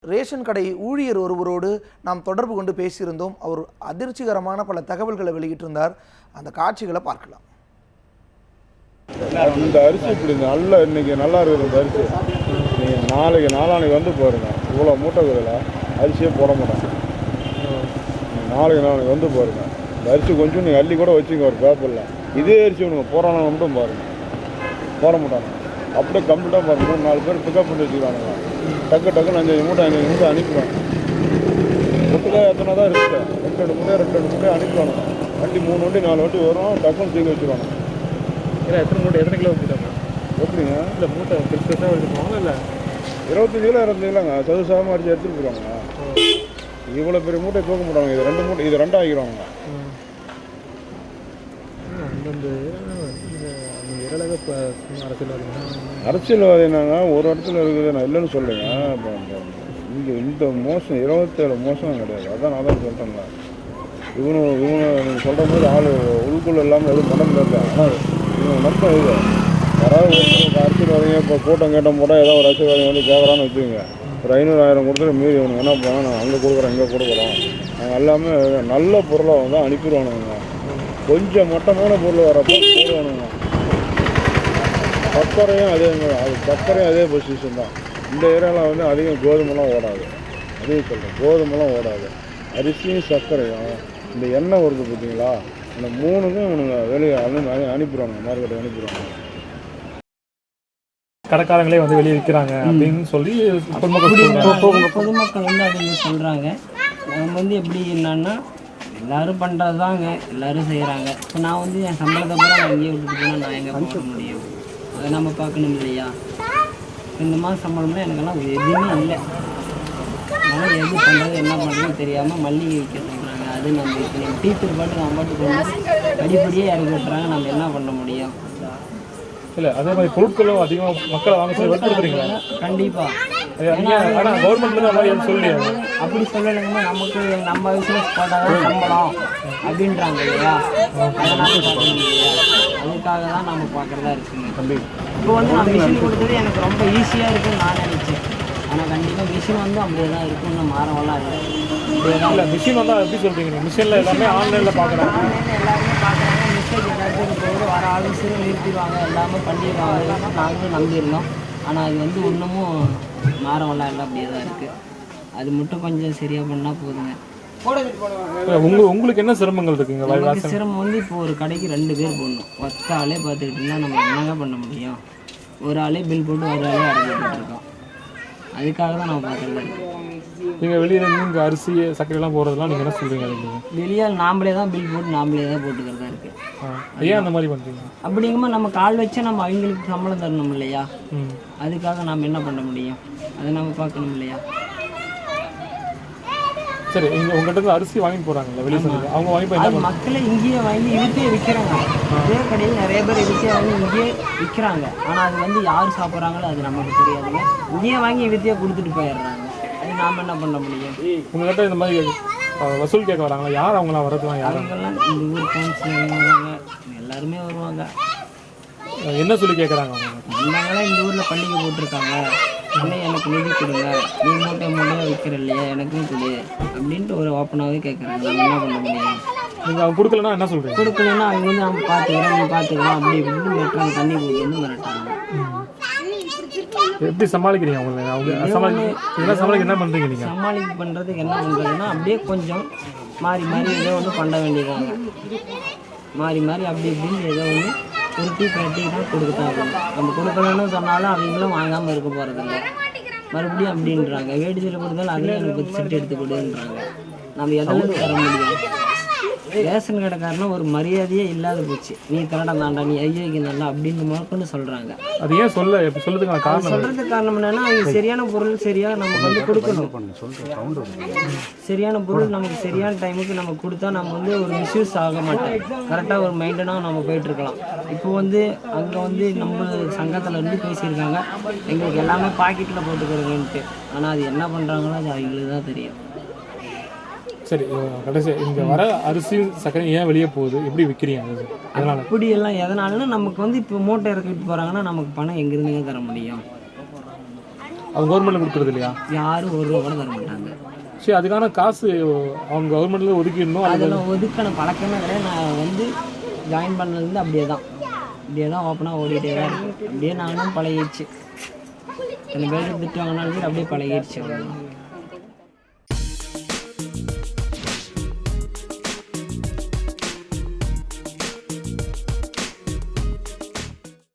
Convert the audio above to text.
Ration கடை ஊழியர் ஒருவரோடு நாம் தொடர்பு கொண்டு பேசியிருந்தோம். அவர் அதிர்ச்சிகரமான பல தகவல்களை வெளியிட்டிருந்தார். அந்த காட்சிகளை பார்க்கலாம். இந்த அரிசி இப்படி நல்லா இன்னைக்கு நல்லா இருக்குது. இந்த அரிசி நீங்கள் நாளைக்கு வந்து பாருங்க. இவ்வளோ மூட்டை விலையில அரிசியே போட மாட்டாங்க. நாளைக்கு வந்து பாருங்க. இந்த அரிசி கொஞ்சம் நீங்கள் அள்ளி கூட வச்சுங்க ஒரு பேப்பரில். இதே அரிசி ஒன்று போகிறாங்க மட்டும் பாருங்க, போட மாட்டாங்க. அப்படியே கம்ப்ளீட்டாக பாருங்க. 3-4 பேர் பிக்கப் பண்ணி வச்சுக்கிறானுங்க. டக்குன்னு 5 மூட்டை அனுப்பிடுவாங்க. முட்டைக்காய் எத்தனை தான் இருக்குது, 2 மூட்டை அனுப்பிடுவாங்க. வண்டி 3 வண்டி 4 வண்டி வரும். டக்குன்னு தூக்கி வச்சுருவாங்க. இல்லை எத்தனை மூட்டை எத்தனை கிலோ வச்சுட்டாங்க எப்படிங்க? இல்லை மூட்டை பெருசாக வச்சுருப்பாங்க. இல்லை 25 கிலோங்க சதுசாகமாக அடிச்சு எடுத்துகிட்டு போயிடுவாங்க. இவ்வளோ பெரிய மூட்டை தூக்க மாட்டாங்க. இது 2 மூட்டை, இது 2 ஆகிடுவாங்க. அந்தந்த இரலக அரசியல்வாதி என்னங்க ஒரு இடத்துல இருக்குது, நான் இல்லைன்னு சொல்லுங்க. இங்கே இந்த மோசம் 27 மோசம் கிடையாது. அதான் நான் தான் சொல்கிறேங்க. இவனு நீங்கள் சொல்கிற மாதிரி ஆள் உள்குள்ள இல்லாமல் எதுவும் பண்ண முடியாது. ஆனால் இவங்க நம்ப இது யாராவது அரசியல்வாதிங்க இப்போ கூட்டம் போட்டால் ஏதோ ஒரு அரசியல்வாதி வந்து கேட்குறான்னு வச்சுக்கோங்க. ஒரு 500-1000 கொடுத்துட்டு மீறி இவனுக்கு என்ன பண்ணால் நாங்கள் அங்கே கொடுக்குறோம் இங்கே கொடுக்குறோம். நாங்கள் எல்லாமே நல்ல பொருளை வந்து அனுப்பிடுவானுங்க. கொஞ்சம் மட்டமான பொருள் வரப்போ போடுவானுங்க. சர்க்கரையும் அதே பொசிஷன் தான். இந்த ஏரியாவில் வந்து அதிகம் கோதுமைலாம் ஓடாது. அதையும் சொல்கிறேன், கோதுமைலாம் ஓடாது. அரிசியும் சர்க்கரையும் இந்த எண்ணெய் வருது பார்த்தீங்களா, இந்த 3க்கும் இவனுங்க வெளியே அனுப்பிடுவாங்க, மார்க்கெட்டுக்கு அனுப்பிடுவாங்க. கடைக்காரங்களே வந்து வெளியே விற்கிறாங்க அப்படின்னு சொல்லி பொதுமக்கள் வந்து அதை சொல்கிறாங்க. நம்ம வந்து எப்படி என்னன்னா எல்லோரும் பண்ணுறது தாங்க, எல்லோரும் செய்கிறாங்க. இப்போ நான் வந்து என் சம்பளத்தை பூரா நான் இங்கேயே விட்டுட்டு போனால் நான் எங்கே போக முடியும்? அதை நம்ம பார்க்கணும் இல்லையா? இந்த மாதம் சம்பளம்னா எனக்கெல்லாம் எதுவுமே இல்லை. அதனால் எது பண்ணுறது என்ன பண்ணுறதுன்னு தெரியாமல் மல்லிகை விற்க சொல்கிறாங்க. அது நம்ம இப்போ டீச்சர் பாட்டு நான் பாட்டு கொண்டு படிப்படியே இறக்கி விட்டுறாங்க. நம்ம என்ன பண்ண முடியும்? இல்லை அதே மாதிரி பொருட்களும் அதிகமாக மக்களை வாங்க சொல்லி வற்புறுத்துறீங்களா? கண்டிப்பாக. ஆனால் கவர்மெண்ட் சொல்லி அப்படி சொல்லலைங்கன்னா நமக்கு நம்ம பிஸ்னஸ் போட்டால் தான் சம்பளம் அப்படின்றாங்க இல்லையா? அதனால பார்க்கணும் இல்லையா? அதுக்காக தான் நம்ம பார்க்குறதா இருக்குங்க. இப்போ வந்து நான் மிஷின் கொடுத்தது எனக்கு ரொம்ப ஈஸியாக இருக்குன்னு நான் நினச்சேன். ஆனால் கண்டிப்பாக மிஷின் வந்து அப்படியே தான் இருக்குன்னு மாறவெல்லாம் இல்லை. இல்லை மிஷின் வந்து எப்படி சொல்கிறீங்க? மிஷினில் எல்லாமே ஆன்லைனில் பார்க்குறாங்க. ஆன்லைனில் எல்லாருமே பார்க்குறாங்க. மிஸ்டேக் எடுத்துகிட்டு போய் வர ஆஃபீஸும் நிறுத்திடுவாங்க, எல்லாமே பண்ணிடுவாங்க. நாங்களும் நம்பியிருந்தோம். ஆனால் அது வந்து இன்னமும் மாறவெல்லாம் இல்லை, அப்படியே தான் இருக்குது. அது மட்டும் கொஞ்சம் சரியாக பண்ணால் போதுங்க. உங்களுக்கு என்ன சிரமங்கள் இருக்குங்க? எனக்கு சிரமம் வந்து இப்போ ஒரு கடைக்கு 2 பேர் போடணும். ஒத்த ஆளே பார்த்துக்கிட்டு இருந்தால் நம்ம என்னங்க பண்ண முடியும்? ஒரு ஆளே பில் போட்டு ஒரு ஆளே அடைஞ்சிட்டு இருக்கோம். அதுக்காக தான் நான் பார்க்குறதா இருக்குது. நீங்கள் வெளியில் நீங்கள் அரிசி சர்க்கரைலாம் போடுறதுலாம் நீங்கள் என்ன சொல்கிறீங்க? வெளியே நாம்ளே தான் பில் போட்டு நாம்ளே தான் போட்டுக்கிறதா இருக்குது. ஏன் அந்த மாதிரி பண்ணுறீங்க? அப்படிங்கும்போது நம்ம கால் வச்சு நம்ம அவங்களுக்கு சம்பளம் தரணும் இல்லையா? அதுக்காக நாம் என்ன பண்ண முடியும்? அதை நம்ம பார்க்கணும் இல்லையா? சரி, இங்கே உங்கள்கிட்ட அரிசி வாங்கி போகிறாங்கல்ல வெளியே சொல்லி, அவங்க வாங்கி போய் அது மக்களை இங்கேயே வாங்கி இதுக்கே விற்கிறாங்க. இதே கடையில் நிறைய பேர் இதுக்கே வாங்கி இங்கேயே விற்கிறாங்க. ஆனால் அது வந்து யார் சாப்பிட்றாங்களோ அது நமக்கு தெரியாதுங்க. இங்கேயே வாங்கி இதுக்கே கொடுத்துட்டு போயிடுறாங்க. அது நாம் என்ன பண்ண முடியும்? உங்கள்கிட்ட இந்த மாதிரி வசூல் கேட்க வராங்களா? யார் அவங்களாம் வரதுலாம்? யாருங்கெல்லாம் இந்த ஊர் கவுன்சிலர் வருவாங்க, எல்லாருமே வருவாங்க. என்ன சொல்லி கேட்குறாங்க? வந்தாங்களா இந்த ஊரில் பண்டிகை போட்டிருக்காங்க, இல்லை எனக்கு நிதி கொடுங்க, நீ மூட்டையாக விற்கிற இல்லையா, எனக்கும் கொடு அப்படின்ட்டு ஒரு ஓப்பனாகவே கேட்குறாங்க. நம்ம என்ன பண்ண முடியும்? நீங்கள் அவங்க கொடுக்கலன்னா என்ன சொல்கிறீங்க? கொடுக்கலன்னா அவங்க வந்து நம்ம பார்த்துக்கிறோம், நீ பார்த்துக்கிறோம் அப்படி இப்படின்னு வெட்டுறாங்க, தண்ணி போட்டு வந்து மிரட்டாங்க. எப்படி சமாளிக்கிறீங்க அவங்க? சமாளிக்க என்ன பண்ணுறீங்க நீங்கள்? சமாளிக்க பண்ணுறதுக்கு என்ன பண்ணுறதுன்னா அப்படியே கொஞ்சம் மாறி ஏதோ ஒன்று பண்ண வேண்டியதாங்க. மாறி அப்படி இப்படின்னு ஏதோ ஒன்று உருட்டி கட்டி தான் கொடுத்தாங்க. நம்ம கொடுக்கலன்னு சொன்னாலும் அவங்களும் வாங்காமல் இருக்க போகிறதில்ல. மறுபடியும் அப்படின்றாங்க. வேடிக்கையில் கொடுத்தாலும் அதில் எனக்கு 10 செட் எடுத்து கொடுன்றாங்க. நம்ம எதில் தர முடியும்? ரேஷன் கடைக்காரனா ஒரு மரியாதையே இல்லாத போச்சு. நீ தரடா தாண்டா, நீ ஐயோக்கு நல்லா அப்படின்னு முதற்கொண்டு சொல்கிறாங்க. அது ஏன் சொல்கிறதுக்கான காரணம்? சொல்கிறதுக்கு காரணம் என்னென்னா அவங்க சரியான பொருள் சரியாக நமக்கு வந்து கொடுக்கணும். சரியான பொருள் நமக்கு சரியான டைமுக்கு நம்ம கொடுத்தா நம்ம வந்து ஒரு மிஸ்யூஸ் ஆக மாட்டோம். கரெக்டாக ஒரு மைண்டனாக நம்ம போயிட்டுருக்கலாம். இப்போ வந்து அங்கே வந்து நம்ம சங்கத்தில் இருந்து பேசியிருக்காங்க, எங்களுக்கு எல்லாமே பாக்கெட்டில் போட்டுக்கிறதுன்ட்டு. ஆனால் அது என்ன பண்ணுறாங்களோ அது அவங்களுக்கு தான் தெரியும். சரி, கடைசி இங்கே வர அரிசி சர்க்கரை ஏன் வெளியே போகுது, எப்படி விற்கிறீங்க? அதனால் இப்படியெல்லாம் எதனாலன்னா நமக்கு வந்து இப்போ மூட்டை இறக்கிட்டு போகிறாங்கன்னா நமக்கு பணம் எங்கேருந்துங்க தர முடியும்? அவங்க கவர்மெண்ட்டில் கொடுக்குறது இல்லையா? யாரும் ஒரு ரூபா கூட தர மாட்டாங்க. சரி, அதுக்கான காசு அவங்க கவர்மெண்ட்ல ஒதுக்கிடணும். அதெல்லாம் ஒதுக்கான பழக்கமே கிடையாது. நான் வந்து ஜாயின் பண்ணதுலேருந்து அப்படியே தான் ஓப்பனாக ஓடிட்டே தான் இருக்கு. அப்படியே நானும் பழகிடுச்சு. சில பேருக்கு திட்டு வாங்கினாலும் சரி அப்படியே பழகிடுச்சு. அவ்வளோதான்.